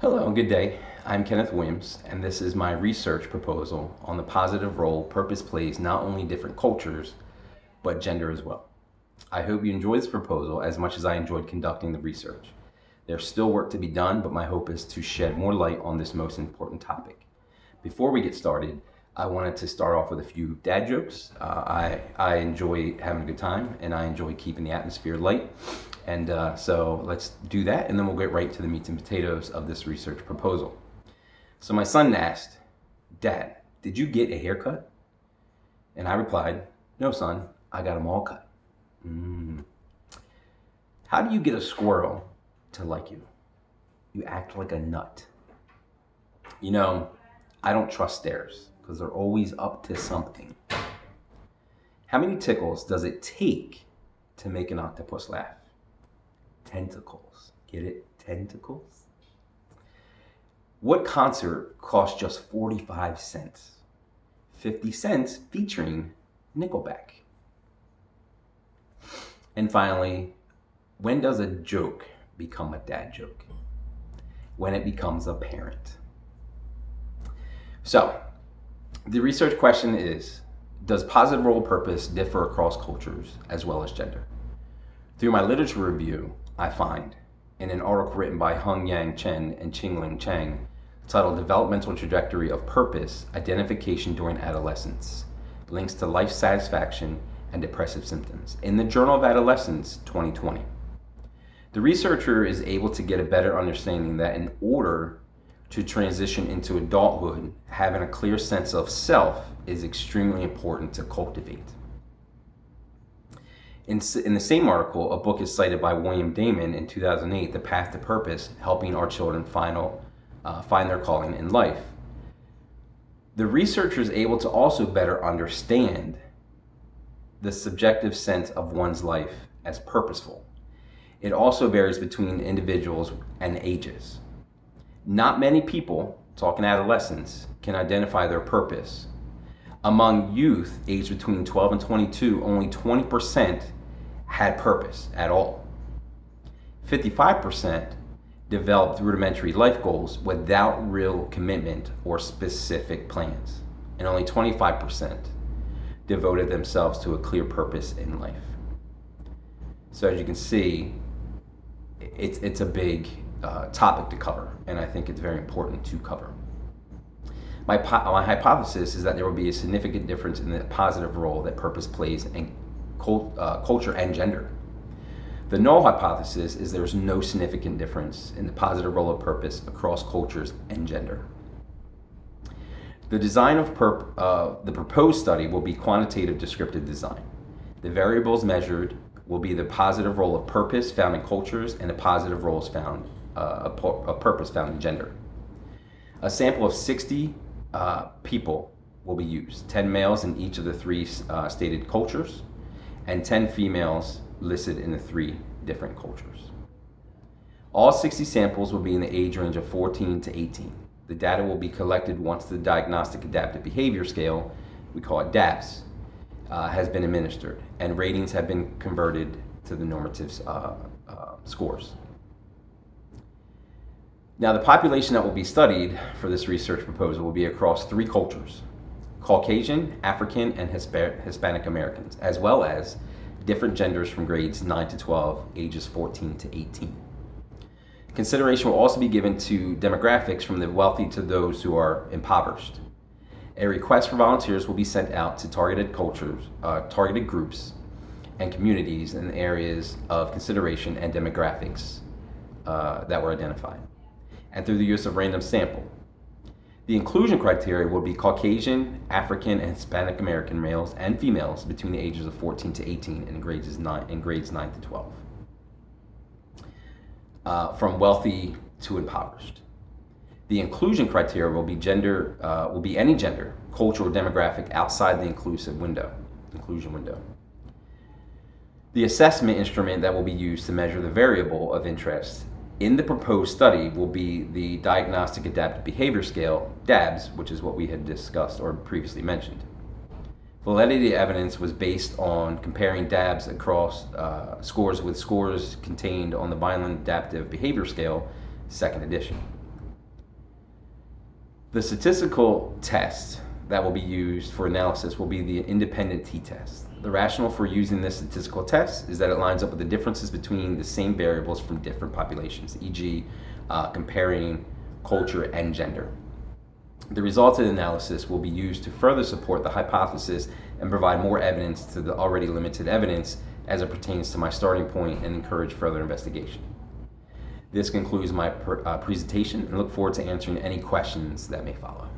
Hello, good day. I'm Kenneth Williams, and this is my research proposal on the positive role purpose plays not only different cultures, but gender as well. I hope you enjoy this proposal as much as I enjoyed conducting the research. There's still work to be done, but my hope is to shed more light on this most important topic. Before we get started, I wanted to start off with a few dad jokes. I enjoy having a good time, and I enjoy keeping the atmosphere light. So let's do that, and then we'll get right to the meats and potatoes of this research proposal. So my son asked, "Dad, did you get a haircut?" And I replied, "No, son, I got them all cut." Mm. How do you get a squirrel to like you? You act like a nut. You know, I don't trust stairs because they're always up to something. How many tickles does it take to make an octopus laugh? Tentacles. Get it? Tentacles? What concert cost just 45 cents? 50 cents featuring Nickelback. And finally, when does a joke become a dad joke? When it becomes apparent. So, the research question is, does positive role purpose differ across cultures as well as gender? Through my literature review, I find, in an article written by Hung Yang Chen and Qingling Chang, titled Developmental Trajectory of Purpose, Identification During Adolescence, Links to Life Satisfaction and Depressive Symptoms, in the Journal of Adolescence 2020. The researcher is able to get a better understanding that in order to transition into adulthood, having a clear sense of self is extremely important to cultivate. In the same article, a book is cited by William Damon in 2008, The Path to Purpose, Helping Our Children Find Their Calling in Life. The researcher is able to also better understand the subjective sense of one's life as purposeful. It also varies between individuals and ages. Not many people, talking adolescents, can identify their purpose. Among youth aged between 12 and 22, only 20% had purpose at all. 55% developed rudimentary life goals without real commitment or specific plans. And only 25% devoted themselves to a clear purpose in life. So as you can see, it's a big topic to cover, and I think it's very important to cover. My hypothesis is that there will be a significant difference in the positive role that purpose plays in culture and gender. The null hypothesis is there's no significant difference in the positive role of purpose across cultures and gender. The design of the proposed study will be quantitative descriptive design. The variables measured will be the positive role of purpose found in cultures and the positive roles found of purpose found in gender. A sample of 60 people will be used, 10 males in each of the three stated cultures, and 10 females listed in the three different cultures. All 60 samples will be in the age range of 14 to 18. The data will be collected once the Diagnostic Adaptive Behavior Scale, we call it DABS, has been administered, and ratings have been converted to the normative scores. Now, the population that will be studied for this research proposal will be across three cultures: Caucasian, African, and Hispanic Americans, as well as different genders from grades 9 to 12, ages 14 to 18. Consideration will also be given to demographics from the wealthy to those who are impoverished. A request for volunteers will be sent out to targeted groups and communities in areas of consideration and demographics that were identified, and through the use of random sample. The inclusion criteria will be Caucasian, African, and Hispanic American males and females between the ages of 14 to 18 in grades 9 to 12. From wealthy to impoverished. The inclusion criteria will be any gender, cultural, or demographic outside the inclusion window. The assessment instrument that will be used to measure the variable of interest in the proposed study will be the Diagnostic Adaptive Behavior Scale, DABS, which is what we had discussed or previously mentioned. Validity evidence was based on comparing DABS across scores with scores contained on the Vineland Adaptive Behavior Scale, second edition. The statistical test that will be used for analysis will be the independent t-test. The rationale for using this statistical test is that it lines up with the differences between the same variables from different populations, e.g., comparing culture and gender. The results of the analysis will be used to further support the hypothesis and provide more evidence to the already limited evidence as it pertains to my starting point and encourage further investigation. This concludes my presentation, and look forward to answering any questions that may follow.